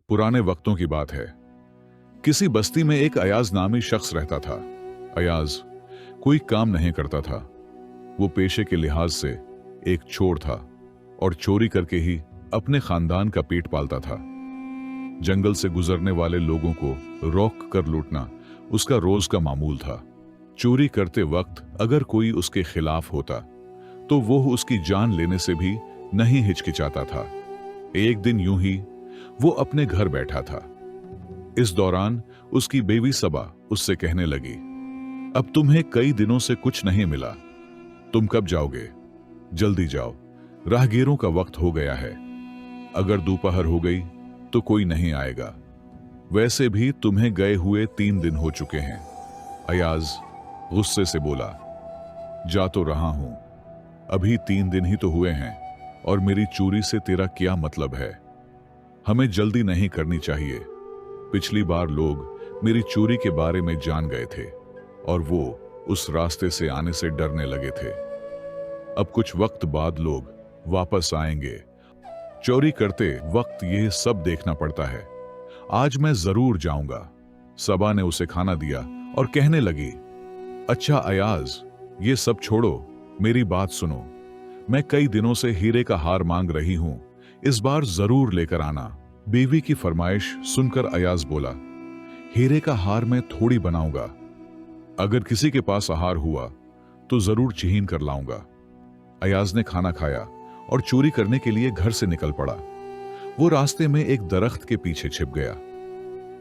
पुराने वक्तों की बात है। किसी बस्ती में एक अयाज नामी शख्स रहता था। अयाज कोई काम नहीं करता था। वो पेशे के लिहाज से एक चोर था और चोरी करके ही अपने खानदान का पेट पालता था। जंगल से गुजरने वाले लोगों को रोक कर लूटना उसका रोज का मामूल था। चोरी करते वक्त अगर कोई उसके खिलाफ होता तो वो उसकी जान लेने से भी नहीं हिचकिचाता था। एक दिन यूं ही वो अपने घर बैठा था। इस दौरान उसकी बीवी सबा उससे कहने लगी, अब तुम्हें कई दिनों से कुछ नहीं मिला, तुम कब जाओगे? जल्दी जाओ, राहगीरों का वक्त हो गया है। अगर दोपहर हो गई तो कोई नहीं आएगा। वैसे भी तुम्हें गए हुए 3 दिन हो चुके हैं। अयाज गुस्से से बोला, जा तो रहा हूं, अभी 3 दिन ही तो हुए हैं और मेरी चोरी से तेरा क्या मतलब है? हमें जल्दी नहीं करनी चाहिए। पिछली बार लोग मेरी चोरी के बारे में जान गए थे और वो उस रास्ते से आने से डरने लगे थे। अब कुछ वक्त बाद लोग वापस आएंगे। चोरी करते वक्त यह सब देखना पड़ता है। आज मैं जरूर जाऊंगा। सबा ने उसे खाना दिया और कहने लगी, अच्छा अयाज, ये सब छोड़ो, मेरी बात सुनो। मैं कई दिनों से हीरे का हार मांग रही हूं, इस बार जरूर लेकर आना। बीवी की फरमाइश सुनकर अयाज बोला, हीरे का हार मैं थोड़ी बनाऊंगा। अगर किसी के पास हार हुआ तो जरूर छीन कर लाऊंगा। अयाज ने खाना खाया और चोरी करने के लिए घर से निकल पड़ा। वो रास्ते में एक दरख्त के पीछे छिप गया।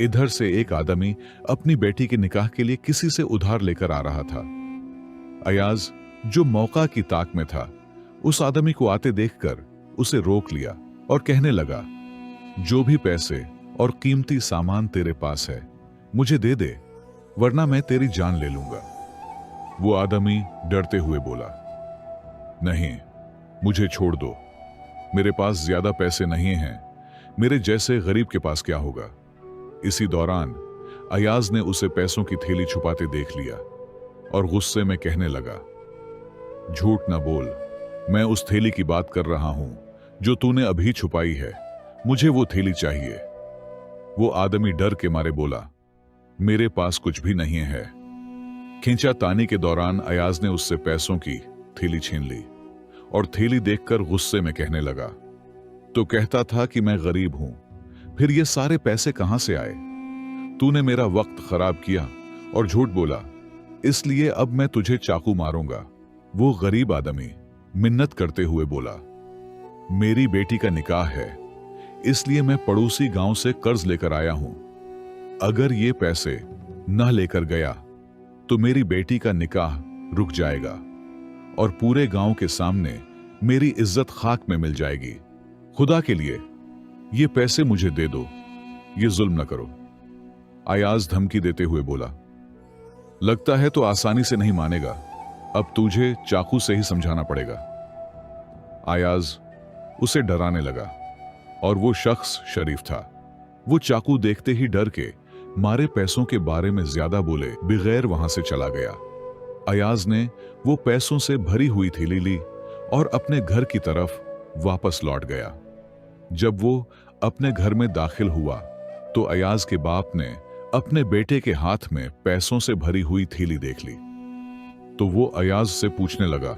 इधर से एक आदमी अपनी बेटी के निकाह के लिए किसी से उधार लेकर आ रहा था। अयाज, जो मौका की ताक में था, उस आदमी को आते देखकर उसे रोक लिया और कहने लगा, जो भी पैसे और कीमती सामान तेरे पास है मुझे दे दे, वरना मैं तेरी जान ले लूंगा। वो आदमी डरते हुए बोला, नहीं, मुझे छोड़ दो, मेरे पास ज्यादा पैसे नहीं हैं, मेरे जैसे गरीब के पास क्या होगा। इसी दौरान अयाज ने उसे पैसों की थैली छुपाते देख लिया और गुस्से में कहने लगा, झूठ ना बोल, मैं उस थैली की बात कर रहा हूं जो तूने अभी छुपाई है, मुझे वो थैली चाहिए। वो आदमी डर के मारे बोला, मेरे पास कुछ भी नहीं है। खींचातानी के दौरान अयाज ने उससे पैसों की थैली छीन ली और थैली देखकर गुस्से में कहने लगा, तो कहता था कि मैं गरीब हूं, फिर ये सारे पैसे कहां से आए? तूने मेरा वक्त खराब किया और झूठ बोला, इसलिए अब मैं तुझे चाकू मारूंगा। वो गरीब आदमी मिन्नत करते हुए बोला, मेरी बेटी का निकाह है, इसलिए मैं पड़ोसी गांव से कर्ज लेकर आया हूं। अगर ये पैसे न लेकर गया तो मेरी बेटी का निकाह रुक जाएगा और पूरे गांव के सामने मेरी इज्जत खाक में मिल जाएगी। खुदा के लिए ये पैसे मुझे दे दो, ये जुल्म न करो। अयाज धमकी देते हुए बोला, लगता है तो आसानी से नहीं मानेगा, अब तुझे चाकू से ही समझाना पड़ेगा। अयाज उसे डराने लगा और वो शख्स शरीफ था। वो चाकू देखते ही डर के मारे पैसों के बारे में ज्यादा बोले बगैर वहां से चला गया। अयाज ने वो पैसों से भरी हुई थैली ली और अपने घर की तरफ वापस लौट गया। जब वो अपने घर में दाखिल हुआ तो अयाज के बाप ने अपने बेटे के हाथ में पैसों से भरी हुई थैली देख ली। तो वो अयाज से पूछने लगा,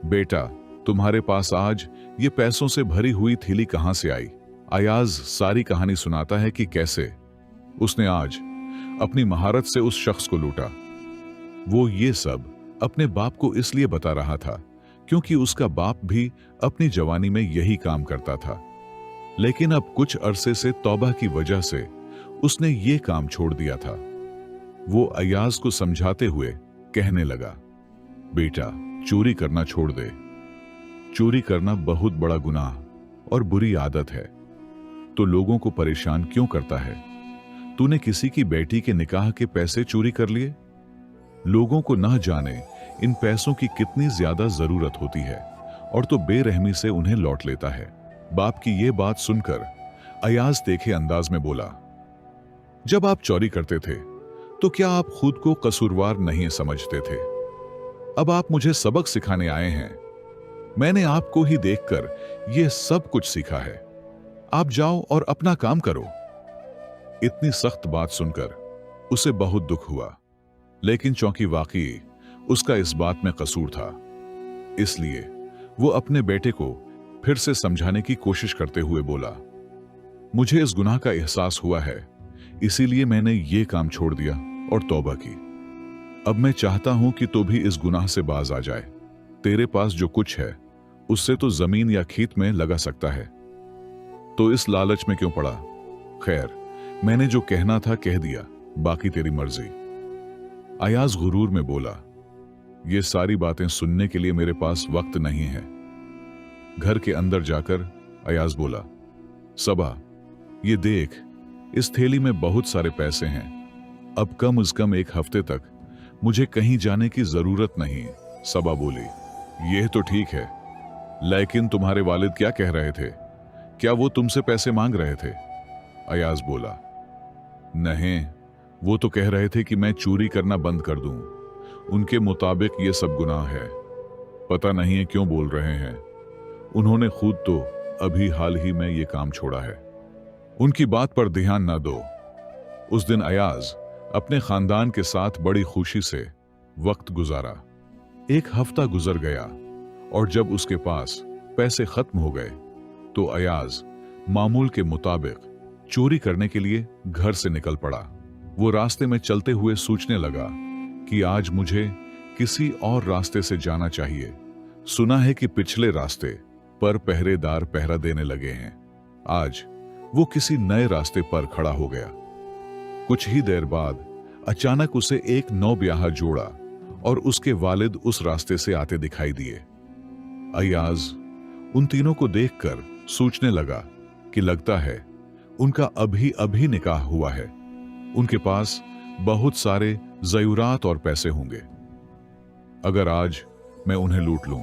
बेटा, तुम्हारे पास आज ये पैसों से भरी हुई थैली कहां से आई? अयाज सारी कहानी सुनाता है कि कैसे उसने आज अपनी महारत से उस शख्स को लूटा। वो ये सब अपने बाप को इसलिए बता रहा था क्योंकि उसका बाप भी अपनी जवानी में यही काम करता था, लेकिन अब कुछ अरसे से तौबा की वजह से उसने ये काम छोड़ दिया था। वो अयाज को समझाते हुए कहने लगा, बेटा, चोरी करना छोड़ दे। चोरी करना बहुत बड़ा गुनाह और बुरी आदत है, तो लोगों को परेशान क्यों करता है? तूने किसी की बेटी के निकाह के पैसे चोरी कर लिए। लोगों को न जाने इन पैसों की कितनी ज्यादा जरूरत होती है और तो बेरहमी से उन्हें लौट लेता है। बाप की ये बात सुनकर अयाज देखे अंदाज में बोला, जब आप चोरी करते थे तो क्या आप खुद को कसूरवार नहीं समझते थे? अब आप मुझे सबक सिखाने आए हैं। मैंने आपको ही देखकर यह सब कुछ सीखा है। आप जाओ और अपना काम करो, इतनी सख्त बात सुनकर उसे बहुत दुख हुआ, लेकिन चूंकि वाकई उसका इस बात में कसूर था, इसलिए वो अपने बेटे को फिर से समझाने की कोशिश करते हुए बोला, मुझे इस गुनाह का एहसास हुआ है, इसीलिए मैंने ये काम छोड़ दिया और तौबा की। अब मैं चाहता हूं कि तू भी इस गुनाह से बाज आ जाए। तेरे पास जो कुछ है उससे तो जमीन या खेत में लगा सकता है, तो इस लालच में क्यों पड़ा? खैर, मैंने जो कहना था कह दिया, बाकी तेरी मर्जी। अयाज गुरूर में बोला, ये सारी बातें सुनने के लिए मेरे पास वक्त नहीं है। घर के अंदर जाकर अयाज बोला, सबा, ये देख, इस थैली में बहुत सारे पैसे हैं। अब कम से कम एक हफ्ते तक मुझे कहीं जाने की जरूरत नहीं। सबा बोली, यह तो ठीक है, लेकिन तुम्हारे वालिद क्या कह रहे थे? क्या वो तुमसे पैसे मांग रहे थे? अयाज बोला, नहीं, वो तो कह रहे थे कि मैं चोरी करना बंद कर दूं। उनके मुताबिक ये सब गुनाह है। पता नहीं है क्यों बोल रहे हैं। उन्होंने खुद तो अभी हाल ही में ये काम छोड़ा है। उनकी बात पर ध्यान ना दो। उस दिन अयाज अपने खानदान के साथ बड़ी खुशी से वक्त गुजारा। एक हफ्ता गुजर गया और जब उसके पास पैसे खत्म हो गए तो अयाज मामूल के मुताबिक चोरी करने के लिए घर से निकल पड़ा। वो रास्ते में चलते हुए सोचने लगा कि आज मुझे किसी और रास्ते से जाना चाहिए। सुना है कि पिछले रास्ते पर पहरेदार पहरा देने लगे हैं। आज वो किसी नए रास्ते पर खड़ा हो गया। कुछ ही देर बाद अचानक उसे एक नौब्याहा जोड़ा और उसके वालिद उस रास्ते से आते दिखाई दिए। अयाज उन तीनों को देखकर सोचने लगा कि लगता है उनका अभी अभी निकाह हुआ है। उनके पास बहुत सारे ज़यूरात और पैसे होंगे। अगर आज मैं उन्हें लूट लूं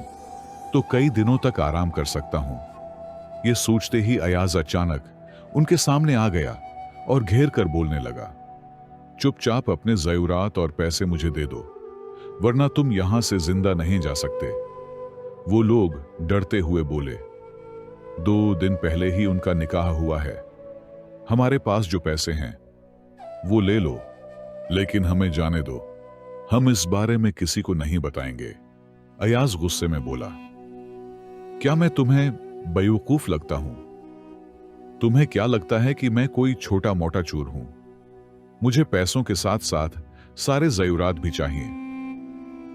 तो कई दिनों तक आराम कर सकता हूं। यह सोचते ही अयाज अचानक उनके सामने आ गया और घेर कर बोलने लगा, चुपचाप अपने ज़यूरात और पैसे मुझे दे दो, वरना तुम यहां से जिंदा नहीं जा सकते। वो लोग डरते हुए बोले, 2 दिन पहले ही उनका निकाह हुआ है। हमारे पास जो पैसे हैं वो ले लो, लेकिन हमें जाने दो। हम इस बारे में किसी को नहीं बताएंगे। अयाज गुस्से में बोला, क्या मैं तुम्हें बेवकूफ लगता हूं? तुम्हें क्या लगता है कि मैं कोई छोटा मोटा चोर हूं? मुझे पैसों के साथ साथ सारे ज़यूरात भी चाहिए,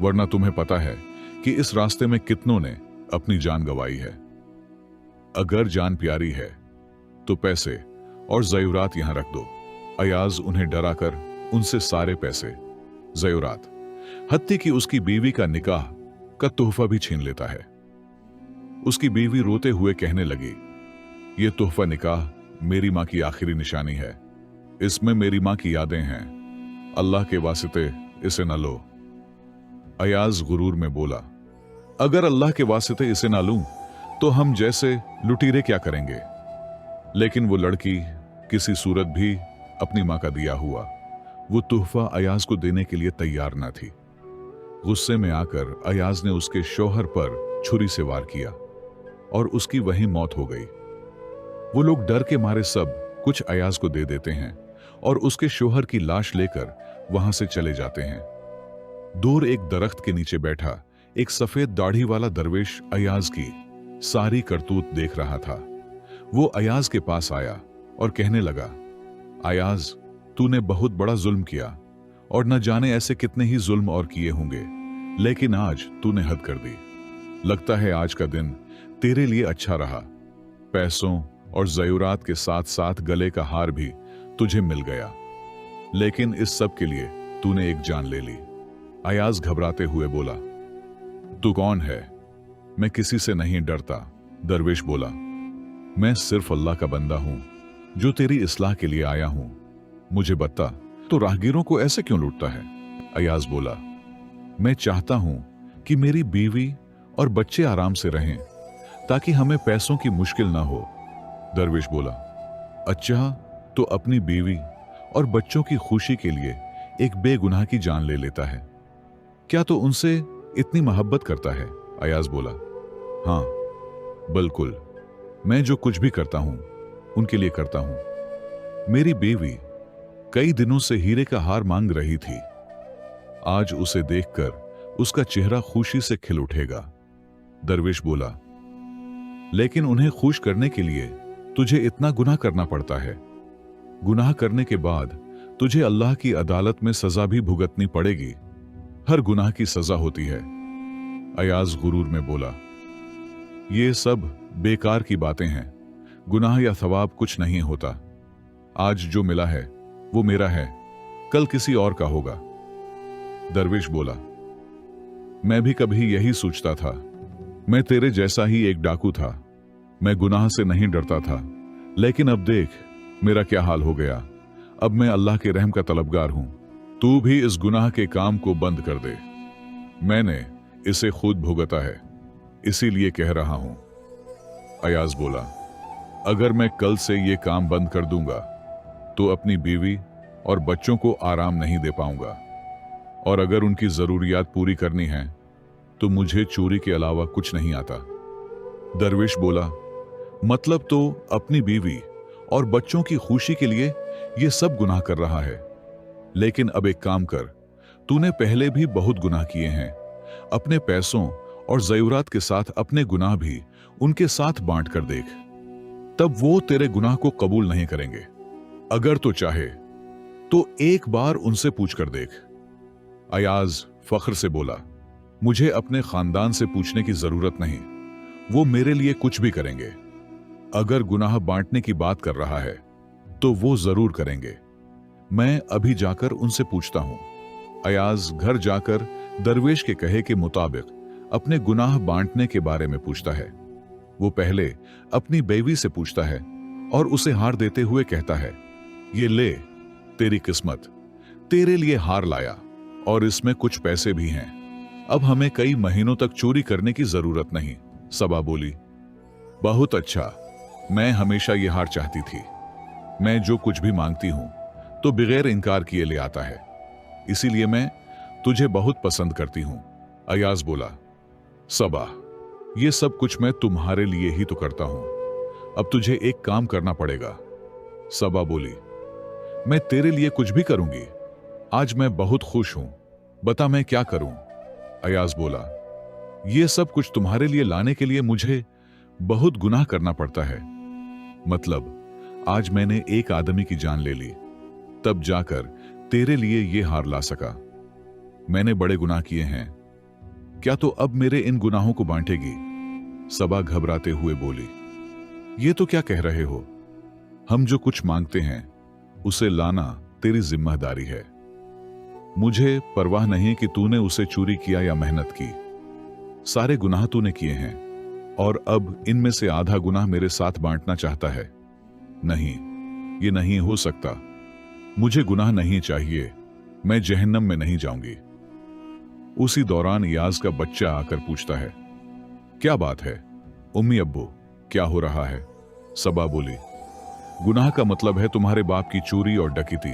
वरना तुम्हें पता है कि इस रास्ते में कितनों ने अपनी जान गंवाई है। अगर जान प्यारी है तो पैसे और ज़यूरात यहां रख दो। अयाज उन्हें डराकर उनसे सारे पैसे, ज़यूरात, हत्ती की उसकी बीवी का निकाह का तोहफा भी छीन लेता है। उसकी बीवी रोते हुए कहने लगी, यह तोहफा निकाह मेरी मां की आखिरी निशानी है। इसमें मेरी मां की यादें हैं। अल्लाह के वास्ते इसे न लो। अयाज गुरूर में बोला, अगर अल्लाह के वास्ते इसे ना लूं तो हम जैसे लुटीरे क्या करेंगे? लेकिन वो लड़की किसी सूरत भी अपनी मां का दिया हुआ वो तोहफा अयाज को देने के लिए तैयार न थी। गुस्से में आकर अयाज ने उसके शौहर पर छुरी से वार किया और उसकी वहीं मौत हो गई। वो लोग डर के मारे सब कुछ अयाज को दे देते हैं और उसके शौहर की लाश लेकर वहां से चले जाते हैं। दूर एक दरख्त के नीचे बैठा एक सफेद दाढ़ी वाला दरवेश अयाज की सारी करतूत देख रहा था। वो अयाज के पास आया और कहने लगा, अयाज, तूने बहुत बड़ा जुल्म किया और न जाने ऐसे कितने ही जुल्म और किए होंगे, लेकिन आज तूने हद कर दी। लगता है आज का दिन तेरे लिए अच्छा रहा। पैसों और ज़यूरात के साथ साथ गले का हार भी तुझे मिल गया, लेकिन इस सब के लिए तूने एक जान ले ली। अयाज घबराते हुए बोला, तू कौन है? मैं किसी से नहीं डरता। दरवेश बोला, मैं सिर्फ अल्लाह का बंदा हूं जो तेरी इस्लाह के लिए आया हूं। मुझे बता, तो राहगीरों को ऐसे क्यों लूटता है? अयाज बोला, मैं चाहता हूं कि मेरी बीवी और बच्चे आराम से रहें ताकि हमें पैसों की मुश्किल ना हो। दरवेश बोला, अच्छा, तो अपनी बीवी और बच्चों की खुशी के लिए एक बेगुनाह की जान ले लेता है। क्या तो उनसे इतनी मोहब्बत करता है? अयाज बोला, हाँ बिल्कुल, मैं जो कुछ भी करता हूं उनके लिए करता हूं। मेरी बीवी कई दिनों से हीरे का हार मांग रही थी। आज उसे देखकर उसका चेहरा खुशी से खिल उठेगा। दरवेश बोला, लेकिन उन्हें खुश करने के लिए तुझे इतना गुनाह करना पड़ता है। गुनाह करने के बाद तुझे अल्लाह की अदालत में सजा भी भुगतनी पड़ेगी। हर गुनाह की सजा होती है। अयाज गुरूर में बोला, ये सब बेकार की बातें हैं। गुनाह या सवाब कुछ नहीं होता। आज जो मिला है वो मेरा है, कल किसी और का होगा। दरवेश बोला, मैं भी कभी यही सोचता था। मैं तेरे जैसा ही एक डाकू था। मैं गुनाह से नहीं डरता था, लेकिन अब देख मेरा क्या हाल हो गया। अब मैं अल्लाह के रहम का तलबगार हूं। तू भी इस गुनाह के काम को बंद कर दे। मैंने इसे खुद भुगता है, इसीलिए कह रहा हूं। अयाज बोला, अगर मैं कल से ये काम बंद कर दूंगा तो अपनी बीवी और बच्चों को आराम नहीं दे पाऊंगा, और अगर उनकी जरूरियात पूरी करनी है तो मुझे चोरी के अलावा कुछ नहीं आता। दरवेश बोला, मतलब तो अपनी बीवी और बच्चों की खुशी के लिए ये सब गुनाह कर रहा है। लेकिन अब एक काम कर, तूने पहले भी बहुत गुनाह किए हैं। अपने पैसों और ज़रूरत के साथ अपने गुनाह भी उनके साथ बांट कर देख, तब वो तेरे गुनाह को कबूल नहीं करेंगे। अगर तो चाहे तो एक बार उनसे पूछ कर देख। अयाज फख्र से बोला, मुझे अपने खानदान से पूछने की जरूरत नहीं, वो मेरे लिए कुछ भी करेंगे। अगर गुनाह बांटने की बात कर रहा है तो वो जरूर करेंगे। मैं अभी जाकर उनसे पूछता हूं। अयाज घर जाकर दरवेश के कहे के मुताबिक अपने गुनाह बांटने के बारे में पूछता है। वो पहले अपनी बीवी से पूछता है और उसे हार देते हुए कहता है, ये ले तेरी किस्मत, तेरे लिए हार लाया और इसमें कुछ पैसे भी हैं। अब हमें कई महीनों तक चोरी करने की जरूरत नहीं। सबा बोली, बहुत अच्छा, मैं हमेशा ये हार चाहती थी। मैं जो कुछ भी मांगती हूं तो बगैर इनकार किए ले आता है, इसीलिए मैं तुझे बहुत पसंद करती हूं। अयाज बोला, सबा, ये सब कुछ मैं तुम्हारे लिए ही तो करता हूं। अब तुझे एक काम करना पड़ेगा। सबा बोली, मैं तेरे लिए कुछ भी करूंगी। आज मैं बहुत खुश हूं, बता मैं क्या करूं। अयाज बोला, ये सब कुछ तुम्हारे लिए लाने के लिए मुझे बहुत गुनाह करना पड़ता है। मतलब आज मैंने एक आदमी की जान ले ली, तब जाकर तेरे लिए ये हार ला सका। मैंने बड़े गुनाह किए हैं, क्या तो अब मेरे इन गुनाहों को बांटेगी? सबा घबराते हुए बोली, ये तो क्या कह रहे हो? हम जो कुछ मांगते हैं उसे लाना तेरी जिम्मेदारी है। मुझे परवाह नहीं कि तूने उसे चोरी किया या मेहनत की। सारे गुनाह तूने किए हैं और अब इनमें से आधा गुनाह मेरे साथ बांटना चाहता है। नहीं, ये नहीं हो सकता। मुझे गुनाह नहीं चाहिए, मैं जहन्नम में नहीं जाऊंगी। उसी दौरान याज का बच्चा आकर पूछता है, क्या बात है उम्मी अब्बू, क्या हो रहा है? सबा बोली, गुनाह का मतलब है तुम्हारे बाप की चोरी और डकैती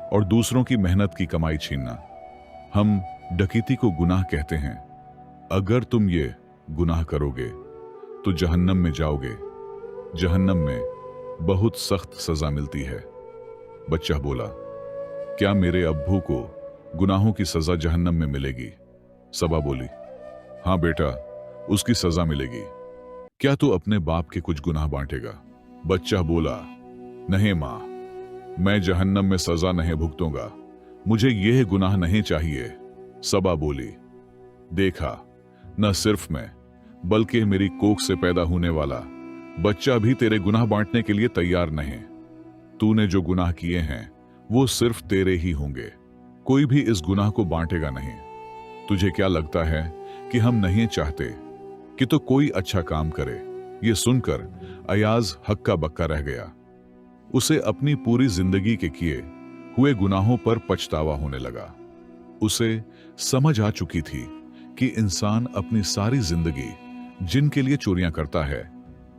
और दूसरों की मेहनत की कमाई छीनना। हम डकैती को गुनाह कहते हैं। अगर तुम ये गुनाह करोगे तो जहन्नम में जाओगे। जहन्नम में बहुत सख्त सजा मिलती है। बच्चा बोला, क्या मेरे अब्बू को गुनाहों की सजा जहन्नम में मिलेगी? सबा बोली, हाँ बेटा, उसकी सजा मिलेगी। क्या तू अपने बाप के कुछ गुनाह बांटेगा? बच्चा बोला, नहीं मां, मैं जहन्नम में सजा नहीं भुगतूंगा, मुझे यह गुनाह नहीं चाहिए। सबा बोली, देखा, न सिर्फ मैं बल्कि मेरी कोख से पैदा होने वाला बच्चा भी तेरे गुनाह बांटने के लिए तैयार नहीं। तूने जो गुनाह किए हैं वो सिर्फ तेरे ही होंगे, कोई भी इस गुनाह को बांटेगा नहीं। तुझे क्या लगता है कि हम नहीं चाहते कि तो कोई अच्छा काम करे? ये सुनकर अयाज हक्का बक्का रह गया। उसे अपनी पूरी जिंदगी के किए हुए गुनाहों पर पछतावा होने लगा। उसे समझ आ चुकी थी कि इंसान अपनी सारी जिंदगी जिनके लिए चोरियां करता है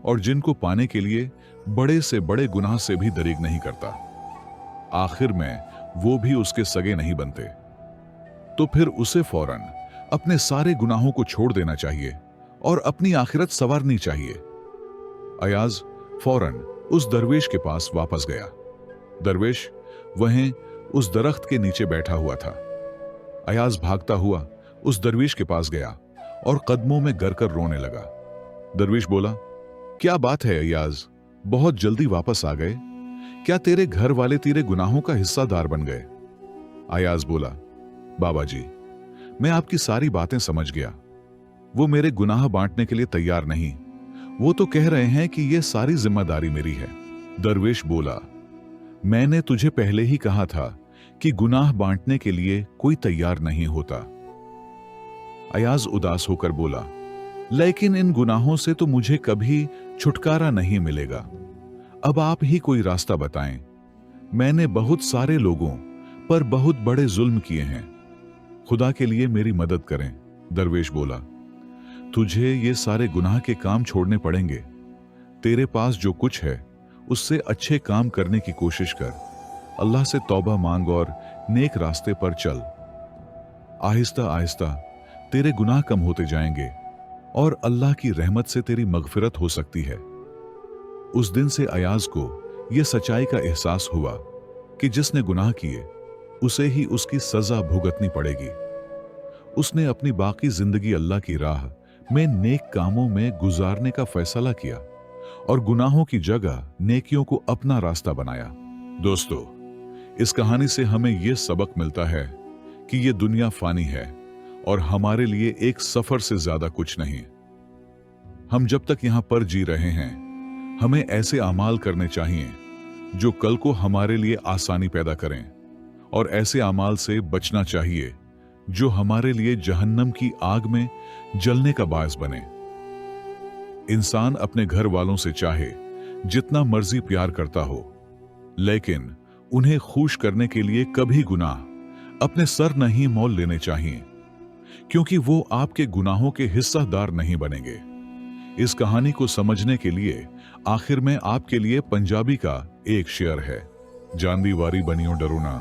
और जिनको पाने के लिए बड़े से बड़े गुनाह से भी दरीग नहीं करता, आखिर में वो भी उसके सगे नहीं बनते। तो फिर उसे फौरन अपने सारे गुनाहों को छोड़ देना चाहिए और अपनी आखिरत संवारनी चाहिए। अयाज फौरन उस दरवेश के पास वापस गया। दरवेश, वहीं उस दरख्त के नीचे बैठा हुआ था। अयाज भागता हुआ उस दरवीश के पास गया और कदमों में गर कर रोने लगा। दरवीश बोला, क्या बात है अयाज, बहुत जल्दी वापस आ गए? क्या तेरे घर वाले तेरे गुनाहों का हिस्सादार बन गए? अयाज बोला, बाबा जी, मैं आपकी सारी बातें समझ गया। वो मेरे गुनाह बांटने के लिए तैयार नहीं। वो तो कह रहे हैं कि ये सारी जिम्मेदारी मेरी है। दरवेश बोला, मैंने तुझे पहले ही कहा था कि गुनाह बांटने के लिए कोई तैयार नहीं होता। अयाज उदास होकर बोला, लेकिन इन गुनाहों से तो मुझे कभी छुटकारा नहीं मिलेगा। अब आप ही कोई रास्ता बताएं। मैंने बहुत सारे लोगों पर बहुत बड़े जुल्म किए हैं। खुदा के लिए मेरी मदद करें। दरवेश बोला, तुझे ये सारे गुनाह के काम छोड़ने पड़ेंगे। तेरे पास जो कुछ है उससे अच्छे काम करने की कोशिश कर। अल्लाह से तौबा मांग और नेक रास्ते पर चल। आहिस्ता आहिस्ता तेरे गुनाह कम होते जाएंगे और अल्लाह की रहमत से तेरी मगफिरत हो सकती है। उस दिन से अयाज को यह सच्चाई का एहसास हुआ कि जिसने गुनाह किए उसे ही उसकी सजा भुगतनी पड़ेगी। उसने अपनी बाकी जिंदगी अल्लाह की राह में नेक कामों में गुजारने का फैसला किया और गुनाहों की जगह नेकियों को अपना रास्ता बनाया। दोस्तों, इस कहानी से हमें यह सबक मिलता है कि यह दुनिया फानी है और हमारे लिए एक सफर से ज्यादा कुछ नहीं। हम जब तक यहां पर जी रहे हैं, हमें ऐसे अमाल करने चाहिए जो कल को हमारे लिए आसानी पैदा करें, और ऐसे अमाल से बचना चाहिए जो हमारे लिए जहन्नम की आग में जलने का बायस बने। इंसान अपने घर वालों से चाहे जितना मर्जी प्यार करता हो, लेकिन उन्हें खुश करने के लिए कभी गुनाह अपने सर नहीं मोल लेने चाहिए, क्योंकि वो आपके गुनाहों के हिस्सेदार नहीं बनेंगे। इस कहानी को समझने के लिए आखिर में आपके लिए पंजाबी का एक शेर है, जांदी वारी बनियो डरुना,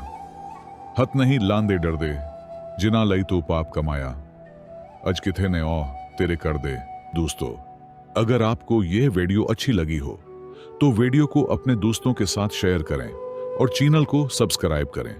हथ नहीं लांदे डर दे, जिना लई तो पाप कमाया, अज किथे ने ओ तेरे कर दे। दोस्तों, अगर आपको यह वीडियो अच्छी लगी हो तो वीडियो को अपने दोस्तों के साथ शेयर करें और चैनल को सब्सक्राइब करें।